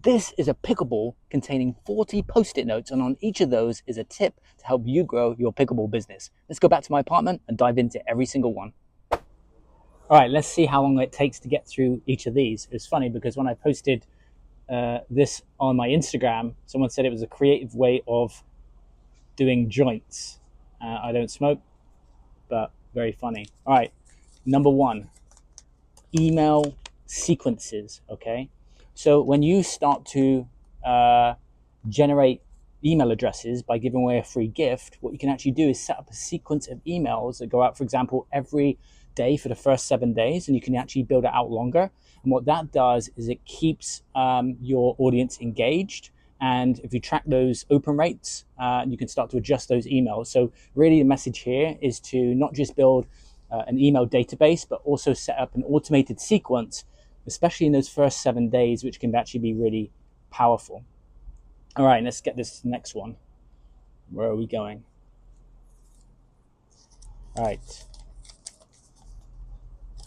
This is a pickleball containing 40 post-it notes, and on each of those is a tip to help you grow your pickleball business. Let's go back to my apartment and dive into every single one. All right, let's see how long it takes to get through each of these. It's funny because when I posted this on my Instagram, someone said it was a creative way of doing joints. I don't smoke, but very funny. All right, number one, email sequences. Okay, so when you start to generate email addresses by giving away a free gift, what you can actually do is set up a sequence of emails that go out, for example, every day for the first 7 days, and you can actually build it out longer. And what that does is it keeps your audience engaged. And if you track those open rates, you can start to adjust those emails. So really the message here is to not just build an email database, but also set up an automated sequence, especially in those first 7 days, which can actually be really powerful. All right, let's get this next one. Where are we going? All right.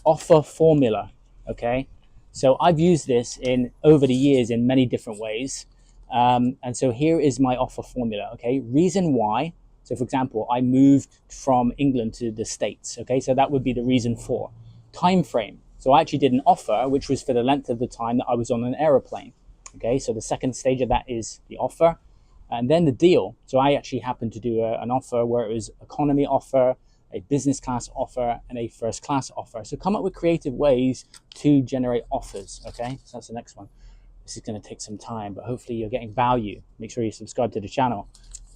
Offer formula, okay? So I've used this over the years in many different ways. And so here is my offer formula, okay? Reason why. So for example, I moved from England to the States, okay? So that would be the reason for. Time frame. So I actually did an offer, which was for the length of the time that I was on an aeroplane. Okay, so the second stage of that is the offer, and then the deal. So I actually happened to do an offer where it was economy offer, a business class offer, and a first class offer. So come up with creative ways to generate offers. Okay, so that's the next one. This is going to take some time, but hopefully you're getting value. Make sure you subscribe to the channel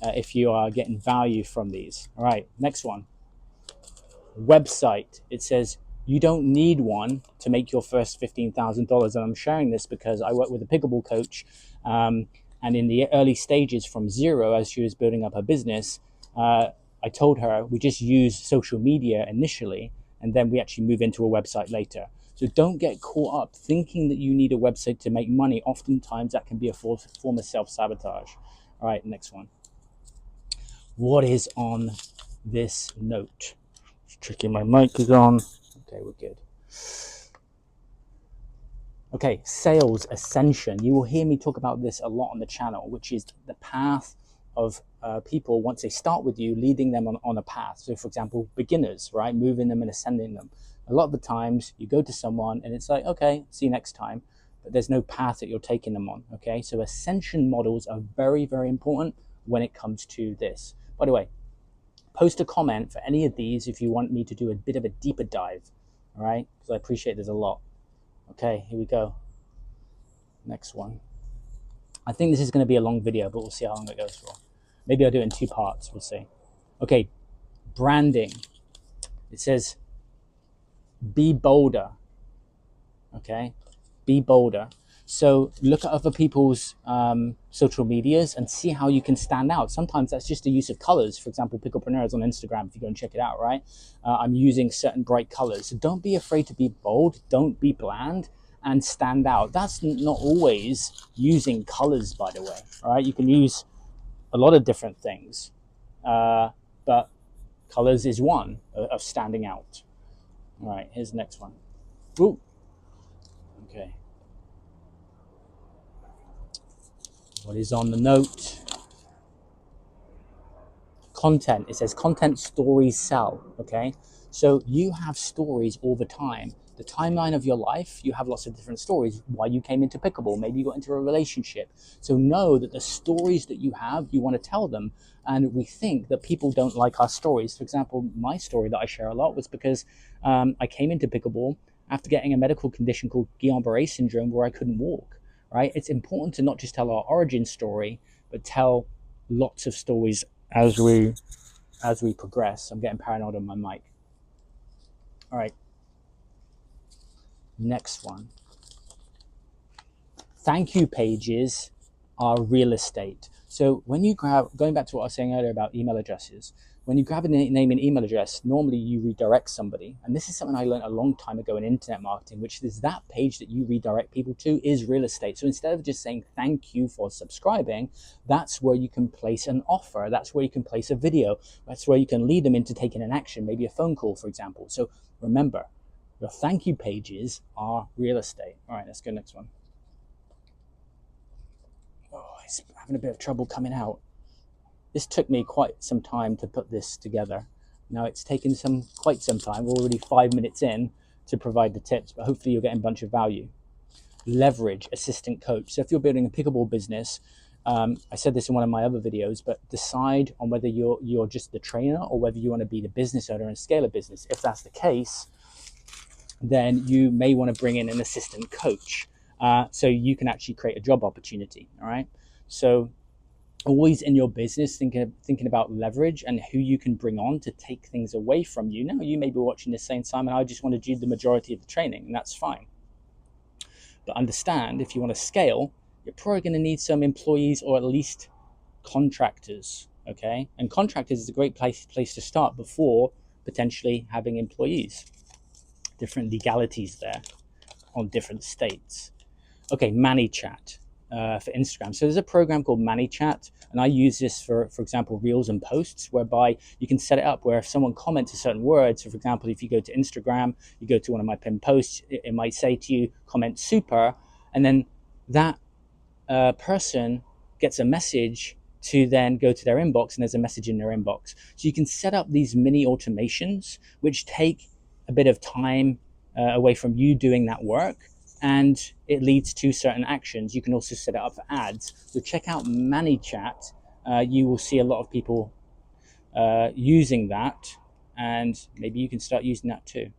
if you are getting value from these. All right, next one. Website. It says you don't need one to make your first $15,000. And I'm sharing this because I work with a pickleball coach. And in the early stages from zero, as she was building up her business, I told her we just use social media initially, and then we actually move into a website later. So don't get caught up thinking that you need a website to make money. Oftentimes that can be a form of self-sabotage. All right, next one. What is on this note? Just checking my mic is on. Okay, we're good. Okay, sales ascension. You will hear me talk about this a lot on the channel, which is the path of people once they start with you, leading them on a path. So for example, beginners, right? Moving them and ascending them. A lot of the times you go to someone and it's like, okay, see you next time. But there's no path that you're taking them on, okay? So ascension models are very, very important when it comes to this. By the way, post a comment for any of these if you want me to do a bit of a deeper dive. All right, because I appreciate there's a lot. Okay, here we go. Next one. I think this is going to be a long video, but we'll see how long it goes for. Maybe I'll do it in 2 parts, we'll see. Okay, branding. It says, be bolder. Okay, be bolder. So look at other people's social medias and see how you can stand out. Sometimes that's just the use of colors. For example, Picklepreneurs on Instagram, if you go and check it out, right? I'm using certain bright colors. So don't be afraid to be bold. Don't be bland and stand out. That's not always using colors, by the way, all right? You can use a lot of different things, but colors is one of standing out. All right, here's the next one. Ooh. Okay. What is on the note? Content. It says content stories sell. Okay, so you have stories all the time. The timeline of your life, you have lots of different stories. Why you came into pickleball, maybe you got into a relationship. So know that the stories that you have, you want to tell them. And we think that people don't like our stories. For example, my story that I share a lot was because I came into pickleball after getting a medical condition called Guillain-Barré syndrome where I couldn't walk. Right? It's important to not just tell our origin story, but tell lots of stories as we progress. I'm getting paranoid on my mic. All right. Next one. Thank you pages are real estate. So when you grab, going back to what I was saying earlier about email addresses, when you grab a name and email address, normally you redirect somebody. And this is something I learned a long time ago in internet marketing, which is that page that you redirect people to is real estate. So instead of just saying thank you for subscribing, that's where you can place an offer. That's where you can place a video. That's where you can lead them into taking an action, maybe a phone call, for example. So remember, your thank you pages are real estate. All right, let's go next one. it's having a bit of trouble coming out. This took me quite some time to put this together. Now it's taken quite some time. We're already 5 minutes in to provide the tips, but hopefully you're getting a bunch of value. Leverage assistant coach. So if you're building a pickleball business, I said this in one of my other videos, but decide on whether you're just the trainer or whether you want to be the business owner and scale a business. If that's the case, then you may want to bring in an assistant coach, so you can actually create a job opportunity. All right. So always in your business thinking about leverage and who you can bring on to take things away from you. Now you may be watching this saying, Simon, I just want to do the majority of the training, and that's fine. But understand, if you want to scale, you're probably going to need some employees or at least contractors. Okay, and contractors is a great place to start before potentially having employees. Different legalities there on different states. Okay, ManyChat for Instagram. So there's a program called ManyChat, and I use this for example, reels and posts, whereby you can set it up where if someone comments a certain word, so for example, if you go to Instagram, you go to one of my pinned posts, it might say to you, comment super, and then that person gets a message to then go to their inbox, and there's a message in their inbox. So you can set up these mini automations, which take a bit of time away from you doing that work, and it leads to certain actions. You can also set it up for ads. So check out ManyChat. You will see a lot of people using that, and maybe you can start using that too.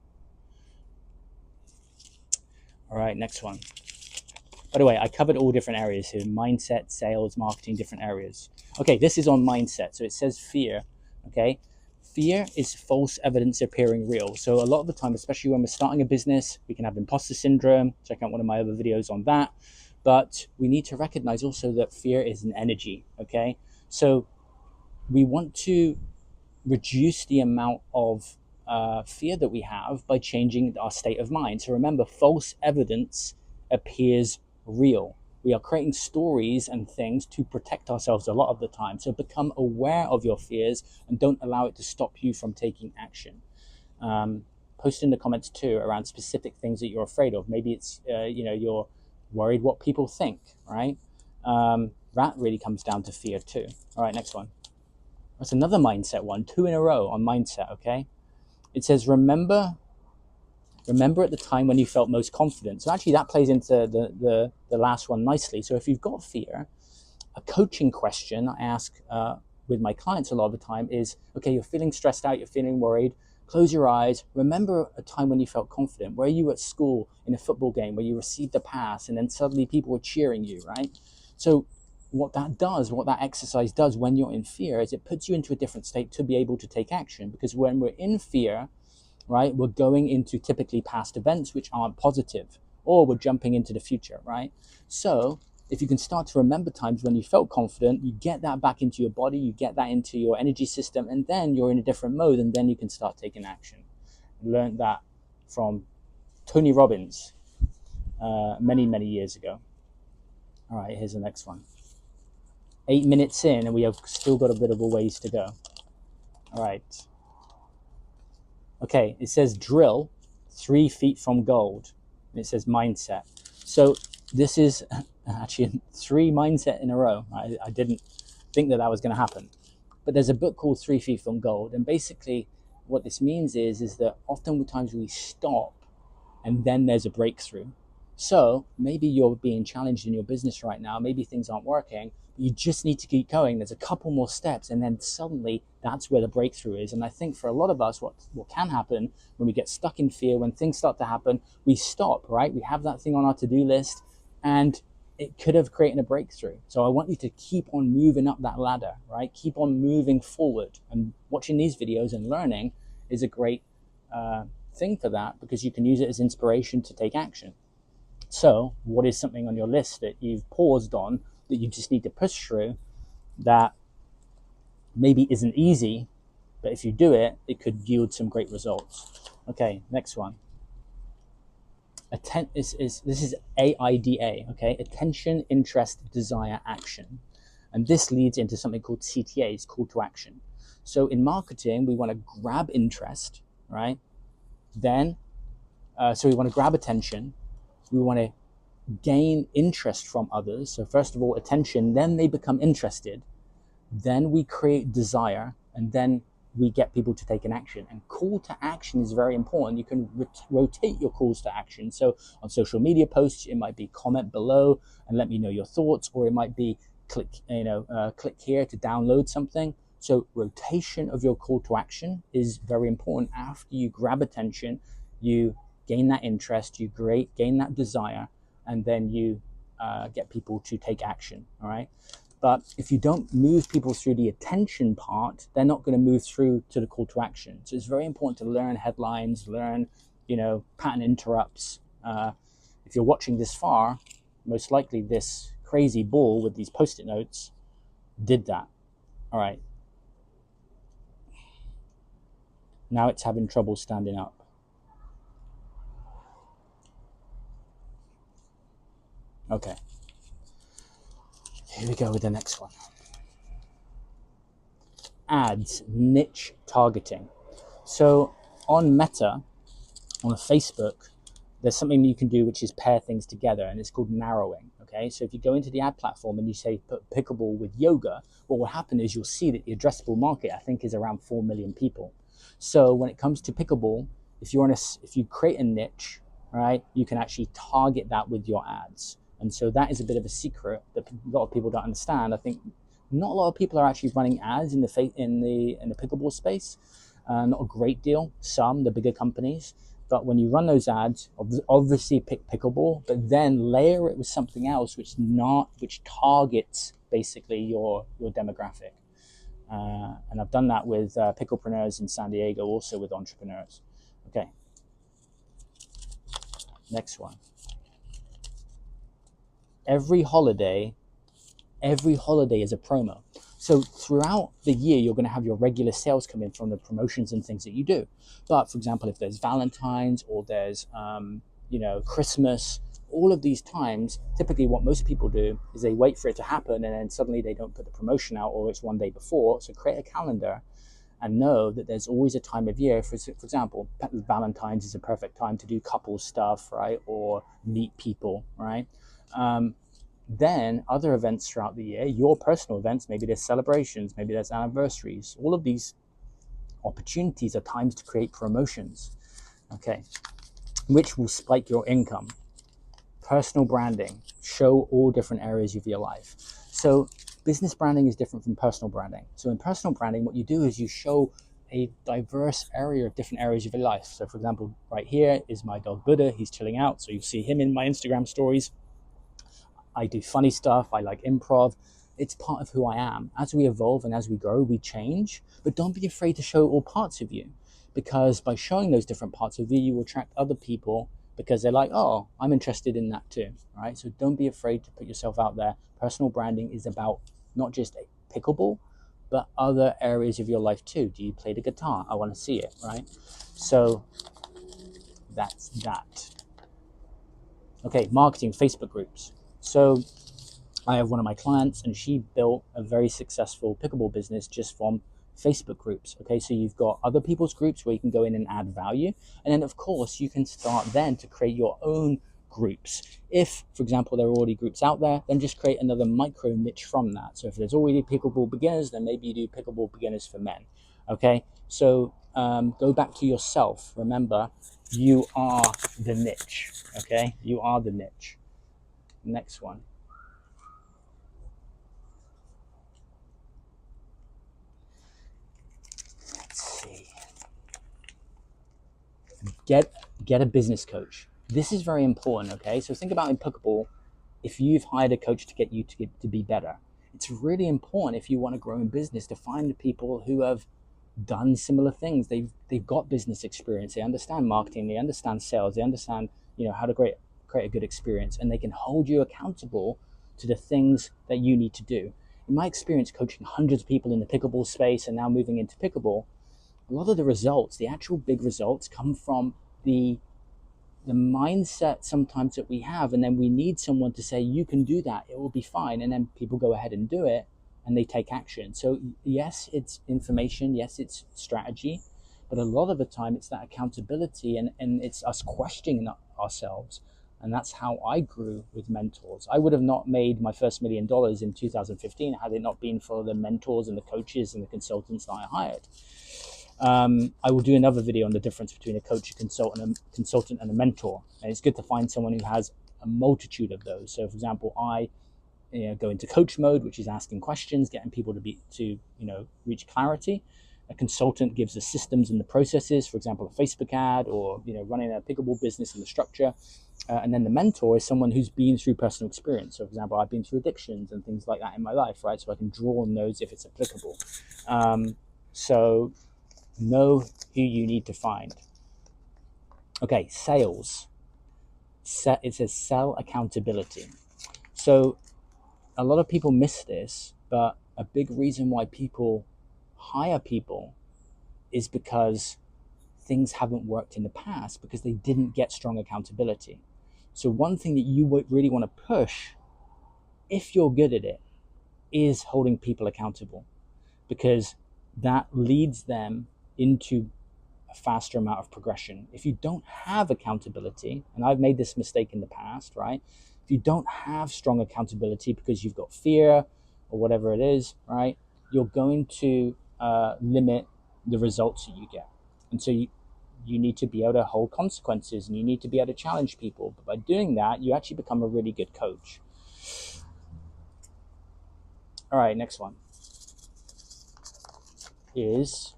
All right, next one. By the way, I covered all different areas here: mindset, sales, marketing, different areas. Okay, this is on mindset. So it says fear. Okay, fear is false evidence appearing real. So a lot of the time, especially when we're starting a business, we can have imposter syndrome. Check out one of my other videos on that. But we need to recognize also that fear is an energy. Okay, so we want to reduce the amount of fear that we have by changing our state of mind. So remember, false evidence appears real. We are creating stories and things to protect ourselves a lot of the time. So become aware of your fears and don't allow it to stop you from taking action. Post in the comments too around specific things that you're afraid of. Maybe it's you're worried what people think, right? That really comes down to fear too. All right, next one. That's another mindset one, 2 in a row on mindset. Okay, it says remember at the time when you felt most confident. So actually that plays into the last one nicely. So if you've got fear, a coaching question I ask with my clients a lot of the time is, okay, you're feeling stressed out, you're feeling worried, close your eyes, remember a time when you felt confident. Were you at school in a football game where you received a pass and then suddenly people were cheering you, right? So what that exercise does when you're in fear is it puts you into a different state to be able to take action. Because when we're in fear, right, we're going into typically past events which aren't positive, or we're jumping into the future, right? So if you can start to remember times when you felt confident, you get that back into your body, you get that into your energy system, and then you're in a different mode, and then you can start taking action. I learned that from Tony Robbins many years ago. All right, here's the next one. 8 minutes in, and we have still got a bit of a ways to go. All right. Okay, it says drill 3 feet from gold. And it says mindset. So this is actually 3 mindset in a row. I didn't think that was going to happen. But there's a book called 3 feet from gold. And basically what this means is that oftentimes we stop and then there's a breakthrough. So maybe you're being challenged in your business right now. Maybe things aren't working. You just need to keep going. There's a couple more steps, and then suddenly that's where the breakthrough is. And I think for a lot of us, what can happen when we get stuck in fear, when things start to happen, we stop, right? We have that thing on our to-do list, and it could have created a breakthrough. So I want you to keep on moving up that ladder, right? Keep on moving forward. And watching these videos and learning is a great thing for that, because you can use it as inspiration to take action. So what is something on your list that you've paused on that you just need to push through, that maybe isn't easy, but if you do it, it could yield some great results? Okay, next one. This is AIDA, okay? Attention, interest, desire, action. And this leads into something called CTAs, call to action. So in marketing, we want to grab interest, right? Then, so we want to grab attention. We want to gain interest from others. So first of all, attention, then they become interested, then we create desire, and then we get people to take an action. And call to action is very important. You can rotate your calls to action. So on social media posts, it might be comment below and let me know your thoughts, or it might be click here to download something. So rotation of your call to action is very important. After you grab attention, you gain that interest, you gain that desire, and then you get people to take action. All right. But if you don't move people through the attention part, they're not going to move through to the call to action. So it's very important to learn headlines, learn, pattern interrupts. If you're watching this far, most likely this crazy ball with these post-it notes did that. All right. Now it's having trouble standing up. Okay. Here we go with the next one. Ads, niche targeting. So on Meta, on Facebook, there's something you can do which is pair things together, and it's called narrowing. Okay, so if you go into the ad platform and you say put pickleball with yoga, what will happen is you'll see that the addressable market, I think, is around 4 million people. So when it comes to pickleball, if you create a niche, right, you can actually target that with your ads. And so that is a bit of a secret that a lot of people don't understand. I think not a lot of people are actually running ads in the pickleball space. Not a great deal. Some, the bigger companies. But when you run those ads, obviously pick pickleball, but then layer it with something else which targets basically your demographic. And I've done that with picklepreneurs in San Diego, also with entrepreneurs. Okay. Next one. Every holiday is a promo. So throughout the year, you're going to have your regular sales come in from the promotions and things that you do. But for example, if there's Valentine's or there's, Christmas, all of these times, typically what most people do is they wait for it to happen and then suddenly they don't put the promotion out, or it's one day before. So create a calendar and know that there's always a time of year. For example, Valentine's is a perfect time to do couple stuff, right? Or meet people, right? Then other events throughout the year, your personal events, maybe there's celebrations, maybe there's anniversaries. All of these opportunities are times to create promotions, okay, which will spike your income. Personal branding, show all different areas of your life. So business branding is different from personal branding. So in personal branding, what you do is you show a diverse area of different areas of your life. So for example, right here is my dog Buddha. He's chilling out. So you'll see him in my Instagram stories. I do funny stuff. I like improv. It's part of who I am. As we evolve and as we grow, we change. But don't be afraid to show all parts of you, because by showing those different parts of you, you will attract other people because they're like, oh, I'm interested in that too, right? So don't be afraid to put yourself out there. Personal branding is about not just pickleball, but other areas of your life too. Do you play the guitar? I want to see it, right? So that's that. Okay, marketing, Facebook groups. So I have one of my clients and she built a very successful pickleball business just from Facebook groups. Okay, so you've got other people's groups where you can go in and add value. And then of course you can start then to create your own groups. If, for example, there are already groups out there, then just create another micro niche from that. So if there's already pickleball beginners, then maybe you do pickleball beginners for men. Okay, so go back to yourself. Remember, you are the niche. Okay, you are the niche. Next one. Let's see. Get a business coach. This is very important, okay? So think about in pickleball, if you've hired a coach to get you to be better, it's really important if you want to grow in business to find people who have done similar things. They've got business experience. They understand marketing. They understand sales. They understand how to create a good experience, and they can hold you accountable to the things that you need to do. In my experience coaching hundreds of people in the pickleball space and now moving into pickleball, a lot of the results, the actual big results, come from the mindset sometimes that we have, and then we need someone to say, you can do that, it will be fine, and then people go ahead and do it and they take action. So yes, it's information, yes, it's strategy, but a lot of the time it's that accountability and it's us questioning ourselves. And that's how I grew with mentors. I would have not made my first $1 million in 2015 had it not been for the mentors and the coaches and the consultants that I hired. I will do another video on the difference between a coach, a consultant, and a mentor. And it's good to find someone who has a multitude of those. So, for example, I go into coach mode, which is asking questions, getting people to reach clarity. A consultant gives the systems and the processes, for example, a Facebook ad, or running a pickleball business and the structure. And then the mentor is someone who's been through personal experience. So, for example, I've been through addictions and things like that in my life, right? So I can draw on those if it's applicable. So know who you need to find. Okay, sales. It says sell accountability. So a lot of people miss this, but a big reason why people hire people is because things haven't worked in the past, because they didn't get strong accountability. So one thing that you would really want to push, if you're good at it, is holding people accountable, because that leads them into a faster amount of progression. If you don't have accountability, and I've made this mistake in the past, right? If you don't have strong accountability because you've got fear or whatever it is, right, you're going to limit the results that you get. And so you need to be able to hold consequences, and you need to be able to challenge people. But by doing that, you actually become a really good coach. All right, next one is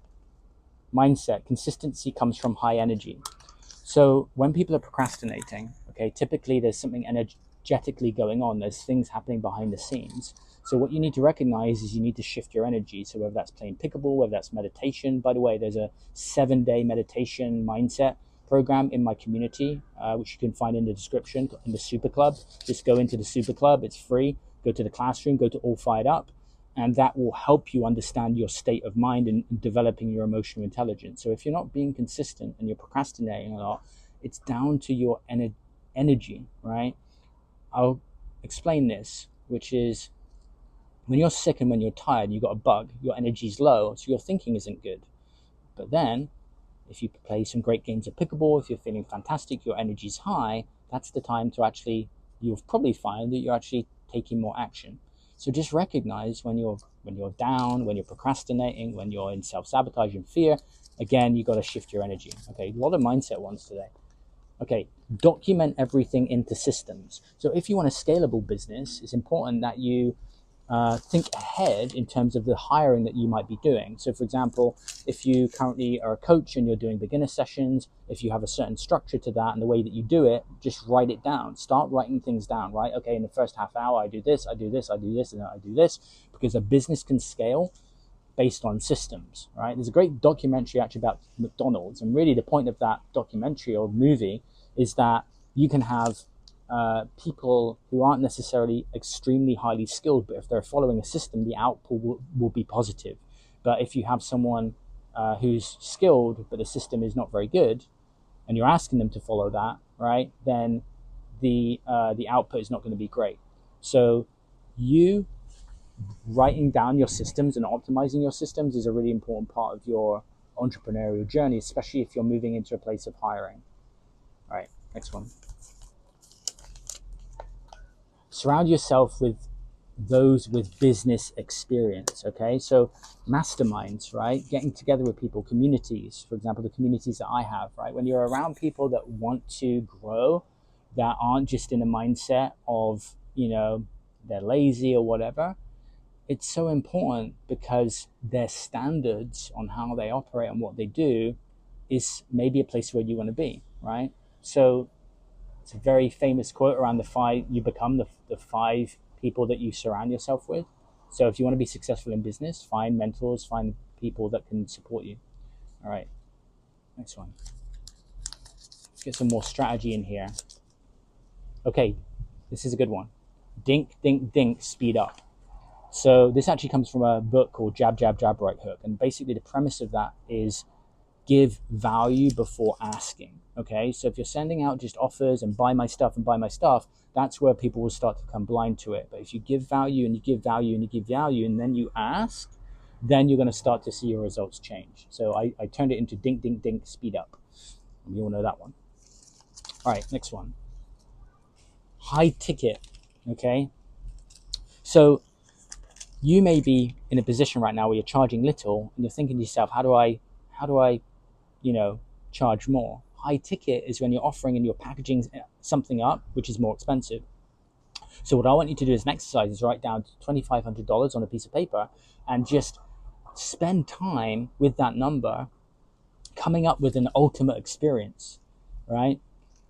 mindset. Consistency comes from high energy. So when people are procrastinating, okay, typically there's something energetically going on. There's things happening behind the scenes. So what you need to recognize is you need to shift your energy. So whether that's playing pickleball, whether that's meditation. By the way, there's a 7-day meditation mindset program in my community, which you can find in the description, in the Super Club. Just go into the Super Club. It's free. Go to the classroom, go to All Fired Up. And that will help you understand your state of mind and developing your emotional intelligence. So if you're not being consistent and you're procrastinating a lot, it's down to your energy, right? I'll explain this, which is when you're sick and when you're tired, you've got a bug, your energy's low, so your thinking isn't good. But then if you play some great games of pickleball, if you're feeling fantastic, your energy's high, that's the time to actually, you'll probably find that you're actually taking more action. So just recognize when you're down, when you're procrastinating, when you're in self-sabotage and fear. Again, you got to shift your energy. Okay, a lot of mindset ones today. Okay, document everything into systems. So if you want a scalable business, it's important that you think ahead in terms of the hiring that you might be doing. So for example, if you currently are a coach and you're doing beginner sessions, if you have a certain structure to that and the way that you do it, just write it down. Start writing things down, right? Okay, in the first half hour, I do this, I do this, I do this, and then I do this, because a business can scale based on systems, right? There's a great documentary actually about McDonald's, and really the point of that documentary or movie is that you can have people who aren't necessarily extremely highly skilled, but if they're following a system, the output will be positive. But if you have someone who's skilled, but the system is not very good, and you're asking them to follow that, right, then the output is not going to be great. So you writing down your systems and optimizing your systems is a really important part of your entrepreneurial journey, especially if you're moving into a place of hiring. All right, next one. Surround yourself with those with business experience. Okay, so masterminds, right? Getting together with people, communities, for example, the communities that I have, right? When you're around people that want to grow, that aren't just in a mindset of, they're lazy or whatever, it's so important because their standards on how they operate and what they do is maybe a place where you want to be, right? So it's a very famous quote around you become the 5 people that you surround yourself with. So if you want to be successful in business, find mentors, find people that can support you. All right, next one. Let's get some more strategy in here. Okay, this is a good one. Dink, dink, dink, speed up. So this actually comes from a book called Jab, Jab, Jab, Right Hook. And basically the premise of that is give value before asking. Okay, so if you're sending out just offers and buy my stuff, that's where people will start to become blind to it. But if you give value and you give value and you give value and then you ask, then you're going to start to see your results change. So I turned it into dink, dink, dink, speed up. You all know that one. All right, next one. high ticket. Okay, so you may be in a position right now where you're charging little and you're thinking to yourself, how do I charge more? High ticket is when you're offering and you're packaging something up which is more expensive. So what I want you to do as an exercise is write down $2,500 on a piece of paper and just spend time with that number coming up with an ultimate experience, right?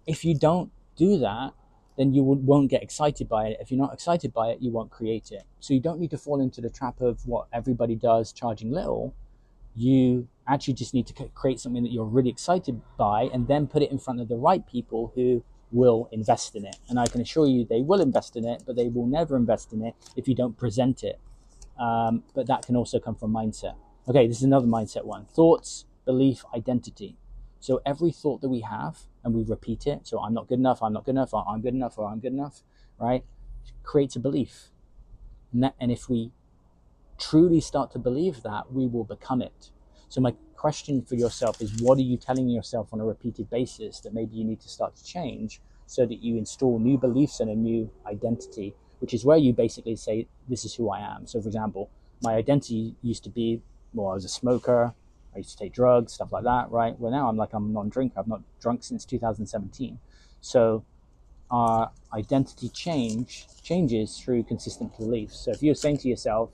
If you don't do that, then you won't get excited by it. If you're not excited by it, you won't create it. So you don't need to fall into the trap of what everybody does, charging little. You actually just need to create something that you're really excited by and then put it in front of the right people who will invest in it. And I can assure you they will invest in it, but they will never invest in it if you don't present it. But that can also come from mindset. Okay, this is another mindset one. Thoughts, belief, identity. So every thought that we have, and we repeat it, so I'm not good enough, I'm not good enough, or I'm good enough, or I'm good enough, right, creates a belief. And if we truly start to believe that, we will become it. So my question for yourself is, what are you telling yourself on a repeated basis that maybe you need to start to change so that you install new beliefs and a new identity, which is where you basically say, this is who I am. So for example, my identity used to be, well, I was a smoker, I used to take drugs, stuff like that, right? Well, now I'm a non-drinker. I've not drunk since 2017. So our identity changes through consistent beliefs. So if you're saying to yourself,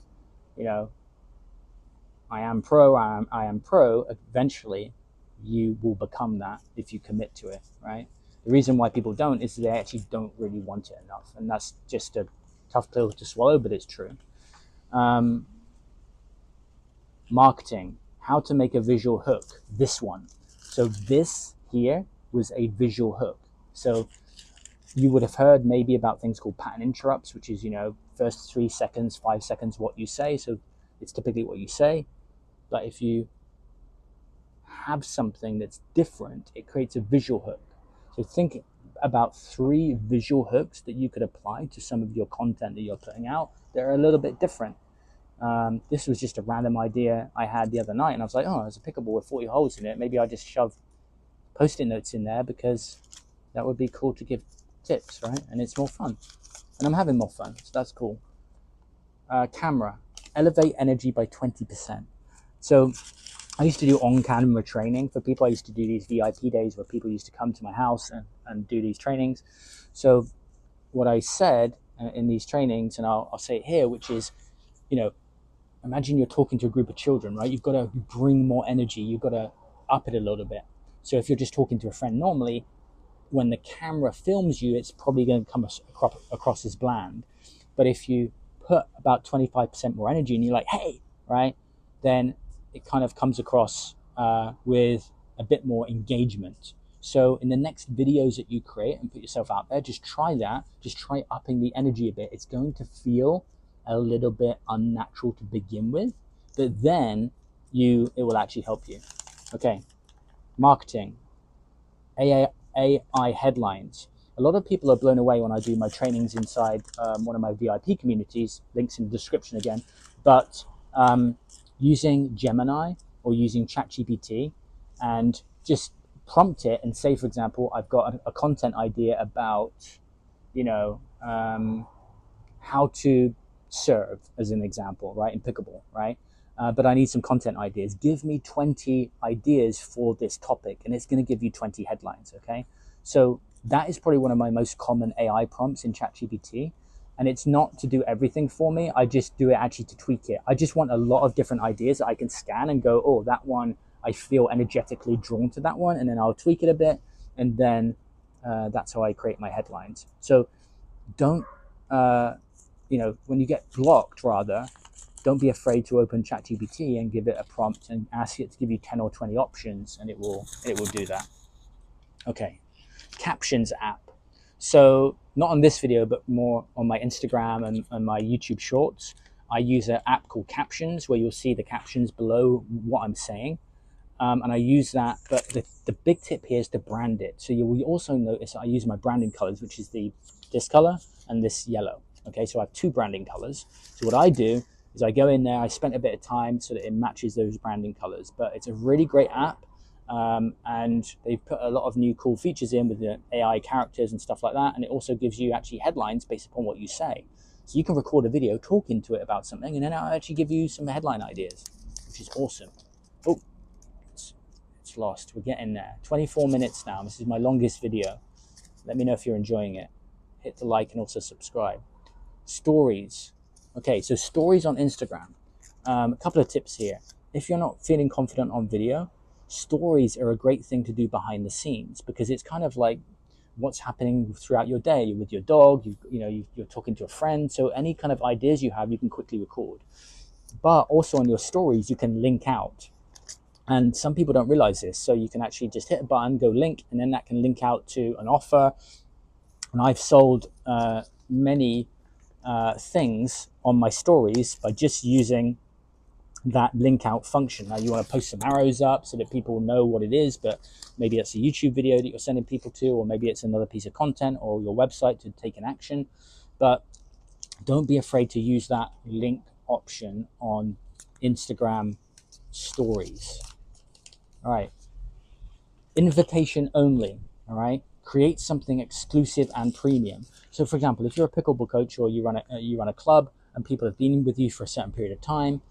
I am pro, eventually you will become that if you commit to it, right? The reason why people don't is they actually don't really want it enough. And that's just a tough pill to swallow, but it's true. Marketing, how to make a visual hook, this one. So this here was a visual hook. So you would have heard maybe about things called pattern interrupts, which is, first 3 seconds, 5 seconds, what you say. So it's typically what you say. But if you have something that's different, it creates a visual hook. So think about 3 visual hooks that you could apply to some of your content that you're putting out. They're a little bit different. This was just a random idea I had the other night, and I was like, oh, there's a pickleball with 40 holes in it. Maybe I just shove Post-it notes in there because that would be cool to give tips, right? And it's more fun. And I'm having more fun, so that's cool. Camera, elevate energy by 20%. So I used to do on-camera training for people. I used to do these VIP days where people used to come to my house and do these trainings. So what I said in these trainings, and I'll say it here, which is, imagine you're talking to a group of children, right? You've got to bring more energy. You've got to up it a little bit. So if you're just talking to a friend normally, when the camera films you, it's probably going to come across as bland. But if you put about 25% more energy and you're like, hey, right, then it kind of comes across with a bit more engagement. So in the next videos that you create and put yourself out there, just try that. Just try upping the energy a bit. It's going to feel a little bit unnatural to begin with, but then it will actually help you. Okay, marketing, AI headlines. A lot of people are blown away when I do my trainings inside one of my VIP communities, links in the description again, but using Gemini or using ChatGPT and just prompt it and say, for example, I've got a content idea about, how to serve, as an example, right, in Pickleball, right? But I need some content ideas. Give me 20 ideas for this topic, and it's going to give you 20 headlines, okay? So that is probably one of my most common AI prompts in ChatGPT. And it's not to do everything for me. I just do it actually to tweak it. I just want a lot of different ideas that I can scan and go, oh, that one, I feel energetically drawn to that one. And then I'll tweak it a bit. And then that's how I create my headlines. So don't, when you get blocked, rather, don't be afraid to open ChatGPT and give it a prompt and ask it to give you 10 or 20 options, and it will do that. Okay, captions app. So not on this video, but more on my Instagram and my YouTube shorts, I use an app called Captions where you'll see the captions below what I'm saying. And I use that, but the big tip here is to brand it. So you will also notice I use my branding colors, which is this color and this yellow. Okay, so I have 2 branding colors. So what I do is I go in there, I spent a bit of time so that it matches those branding colors. But it's a really great app. and they've put a lot of new cool features in with the AI characters and stuff like that. And it also gives you actually headlines based upon what you say. So you can record a video talking to it about something, and then it'll actually give you some headline ideas, which is awesome. Oh, it's lost. We're getting there. 24 minutes now. This is my longest video. Let me know if you're enjoying it. Hit the like and also subscribe. Stories. Okay, so stories on Instagram. A couple of tips here. If you're not feeling confident on video, stories are a great thing to do behind the scenes, because it's kind of like what's happening throughout your day. You're with your dog, you're talking to a friend. So any kind of ideas you have, you can quickly record. But also on your stories, you can link out. And some people don't realize this. So you can actually just hit a button, go link, and then that can link out to an offer. And I've sold many things on my stories by just using that link out function. Now you want to post some arrows up so that people know what it is, but maybe it's a YouTube video that you're sending people to, or maybe it's another piece of content or your website to take an action. But don't be afraid to use that link option on Instagram stories. All right. Invitation only. All right. Create something exclusive and premium. So for example, if you're a pickleball coach or you run a club and people have been with you for a certain period of time,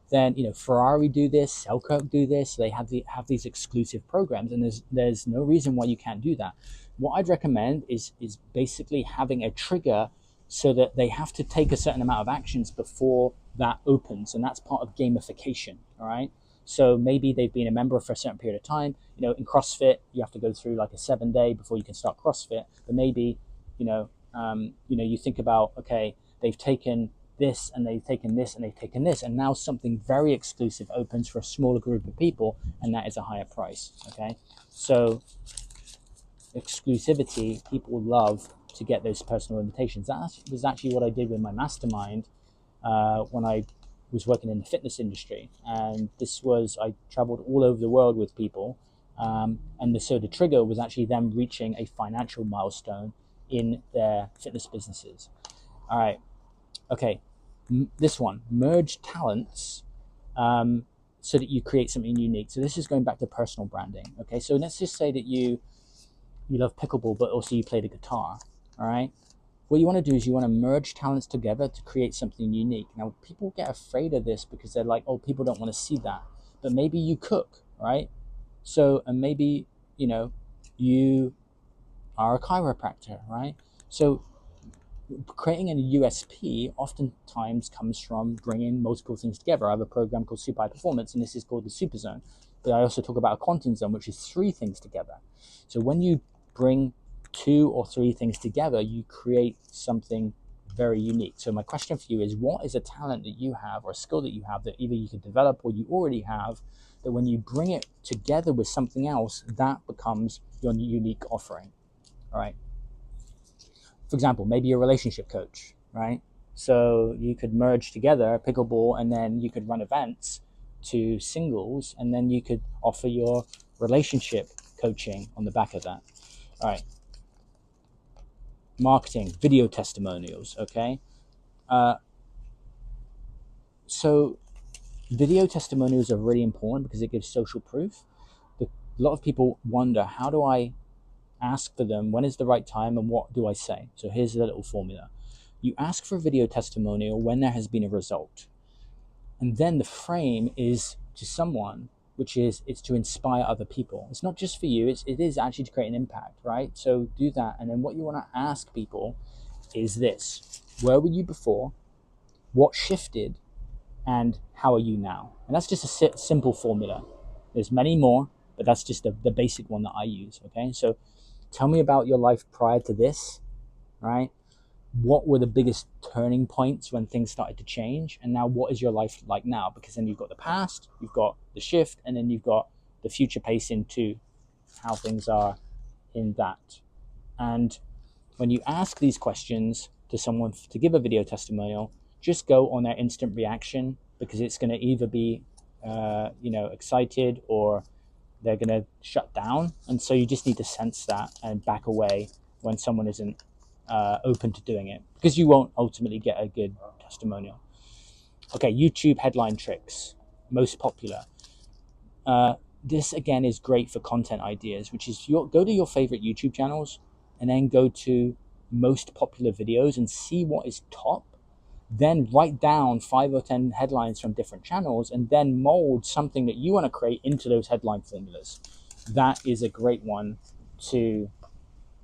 then Ferrari do this, Selkirk do this. They have these exclusive programs, and there's no reason why you can't do that. What I'd recommend is basically having a trigger so that they have to take a certain amount of actions before that opens, and that's part of gamification. All right. So maybe they've been a member for a certain period of time. In CrossFit, you have to go through like a 7-day before you can start CrossFit. But maybe, you think about, okay, they've taken this and they've taken this and they've taken this, and now something very exclusive opens for a smaller group of people, and that is a higher price. Okay, so exclusivity, people love to get those personal invitations. That was actually what I did with my mastermind when I was working in the fitness industry, and I traveled all over the world with people, so the trigger was actually them reaching a financial milestone in their fitness businesses. All right. Okay, this one, merge talents so that you create something unique. So this is going back to personal branding. Okay, so let's just say that you love pickleball, but also you play the guitar. All right, what you want to do is you want to merge talents together to create something unique. Now, people get afraid of this because they're like, oh, people don't want to see that. But maybe you cook, right? So, and maybe, you are a chiropractor, right? So creating a USP oftentimes comes from bringing multiple things together. I have a program called Super High Performance, and this is called the Super Zone. But I also talk about a Quantum Zone, which is 3 things together. So when you bring 2 or 3 things together, you create something very unique. So my question for you is, what is a talent that you have or a skill that you have that either you could develop or you already have, that when you bring it together with something else, that becomes your unique offering? All right. For example, maybe you're a relationship coach, right? So you could merge together pickleball, and then you could run events to singles, and then you could offer your relationship coaching on the back of that. All right. Marketing, video testimonials, okay? So video testimonials are really important because it gives social proof. A lot of people wonder, how do I ask for them? When is the right time, and what do I say? So here's the little formula. You ask for a video testimonial when there has been a result. And then the frame is to someone, which is it's to inspire other people. It's not just for you, it is actually to create an impact, right? So do that. And then what you want to ask people is this: where were you before? What shifted? And how are you now? And that's just a simple formula. There's many more, but that's just the basic one that I use, okay? So tell me about your life prior to this, right? What were the biggest turning points when things started to change? And now what is your life like now? Because then you've got the past, you've got the shift, and then you've got the future pace into how things are in that. And when you ask these questions to someone to give a video testimonial, just go on their instant reaction, because it's going to either be, excited, or they're going to shut down. And so you just need to sense that and back away when someone isn't open to doing it, because you won't ultimately get a good testimonial. Okay, YouTube headline tricks, most popular. this again is great for content ideas, which is go to your favorite YouTube channels and then go to most popular videos and see what is top. Then write down 5 or 10 headlines from different channels and then mold something that you want to create into those headline formulas. That is a great one to,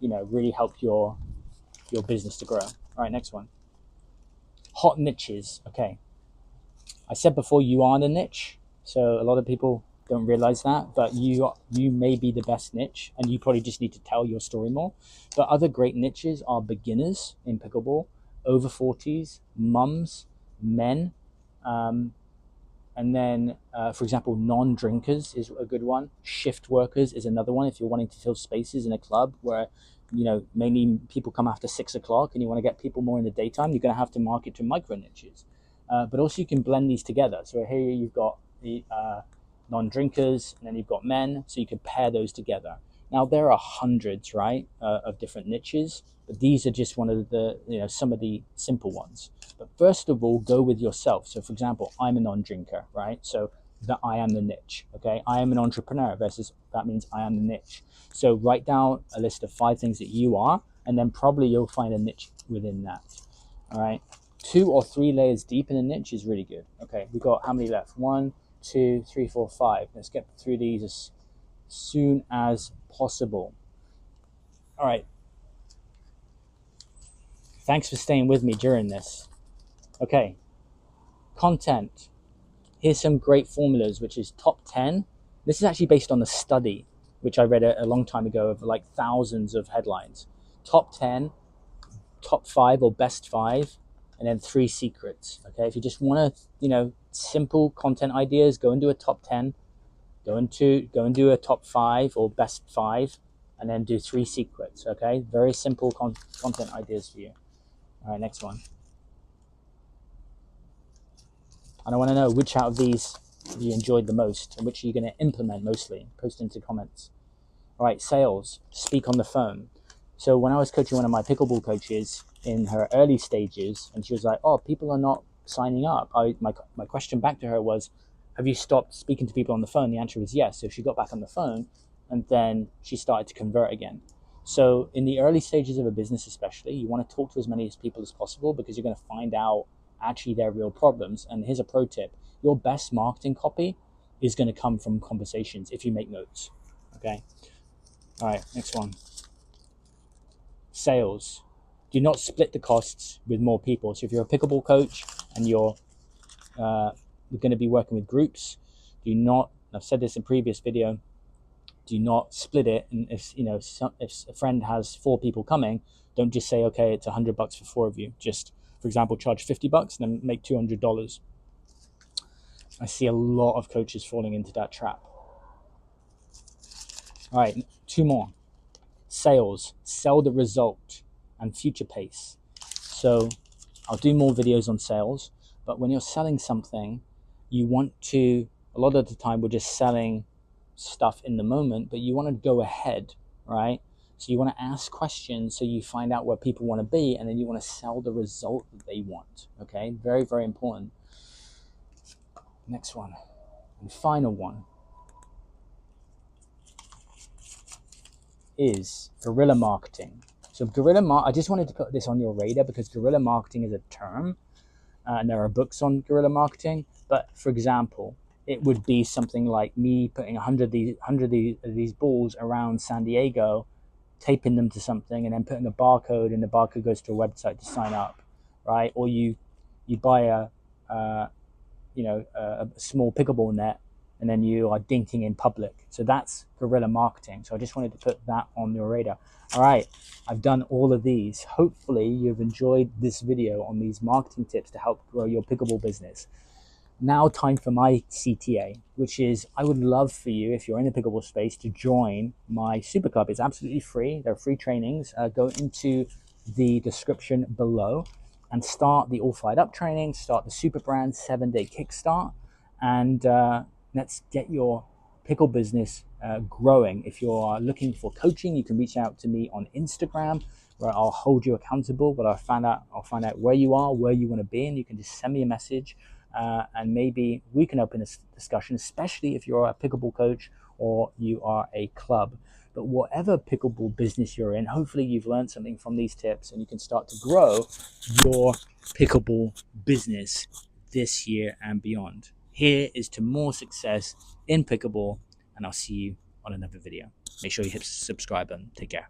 really help your business to grow. All right, next one. Hot niches. Okay. I said before, you are the niche. So a lot of people don't realize that, but you may be the best niche, and you probably just need to tell your story more. But other great niches are beginners in pickleball, over 40s, mums, men, and then, for example, non-drinkers is a good one. Shift workers is another one. If you're wanting to fill spaces in a club where, mainly people come after 6 o'clock and you want to get people more in the daytime, you're going to have to market to micro niches. But also you can blend these together. So here you've got the non-drinkers, and then you've got men. So you can pair those together. Now there are hundreds, right, of different niches, but these are just one of the, some of the simple ones. But first of all, go with yourself. So for example, I'm a non-drinker, right? So that I am the niche, okay? I am an entrepreneur versus that means I am the niche. So write down a list of 5 things that you are, and then probably you'll find a niche within that, all right? 2 or 3 layers deep in a niche is really good. Okay, we've got how many left? 1, 2, 3, 4, 5. Let's get through these as soon as possible. All right. Thanks for staying with me during this. Okay, content. Here's some great formulas, which is top 10. This is actually based on a study, which I read a long time ago of like thousands of headlines. Top 10, top 5 or best 5, and then 3 secrets. Okay, if you just want to, simple content ideas, go and do a top 10, go and do a top 5 or best 5, and then do 3 secrets. Okay, very simple content ideas for you. All right, next one. And I want to know which out of these you enjoyed the most and which you're going to implement mostly. Post into comments. All right, sales. Speak on the phone. So when I was coaching one of my pickleball coaches in her early stages, and she was like, "Oh, people are not signing up." My question back to her was, "Have you stopped speaking to people on the phone?" The answer was yes. So she got back on the phone, and then she started to convert again. So in the early stages of a business especially, you want to talk to as many people as possible because you're going to find out actually their real problems. And here's a pro tip. Your best marketing copy is going to come from conversations if you make notes. Okay. All right, next one. Sales. Do not split the costs with more people. So if you're a pickleball coach and you're going to be working with groups, do not, I've said this in a previous video, do not split it. And if a friend has 4 people coming, don't just say, okay, it's $100 for 4 of you. Just, for example, charge $50 and then make $200. I see a lot of coaches falling into that trap. All right, 2 more. Sales. Sell the result and future pace. So I'll do more videos on sales, but when you're selling something, you want to, a lot of the time we're just selling stuff in the moment, but you want to go ahead, right? So you want to ask questions so you find out where people want to be, and then you want to sell the result that they want. Okay, very, very important. Next one, and final one, is guerrilla marketing. So I just wanted to put this on your radar because guerrilla marketing is a term, and there are books on guerrilla marketing. But for example, it would be something like me putting 100 of these balls around San Diego, taping them to something, and then putting a barcode, and the barcode goes to a website to sign up, right? Or you buy a small pickleball net, and then you are dinking in public. So that's guerrilla marketing. So I just wanted to put that on your radar. All right, I've done all of these. Hopefully you've enjoyed this video on these marketing tips to help grow your pickleball business. Now time for my CTA, which is I would love for you, if you're in the pickleball space, to join my super club. It's absolutely free. They're free trainings. Go into the description below and start the All Fired Up training, start the Super Brand 7-day kickstart, and let's get your pickle business growing. If you're looking for coaching, you can reach out to me on Instagram, where I'll hold you accountable, but I'll find out where you are, where you want to be, and you can just send me a message, and maybe we can open this discussion, especially if you're a pickleball coach or you are a club. But whatever pickleball business you're in, hopefully you've learned something from these tips and you can start to grow your pickleball business this year and beyond. Here is to more success in pickleball, and I'll see you on another video. Make sure you hit subscribe and take care.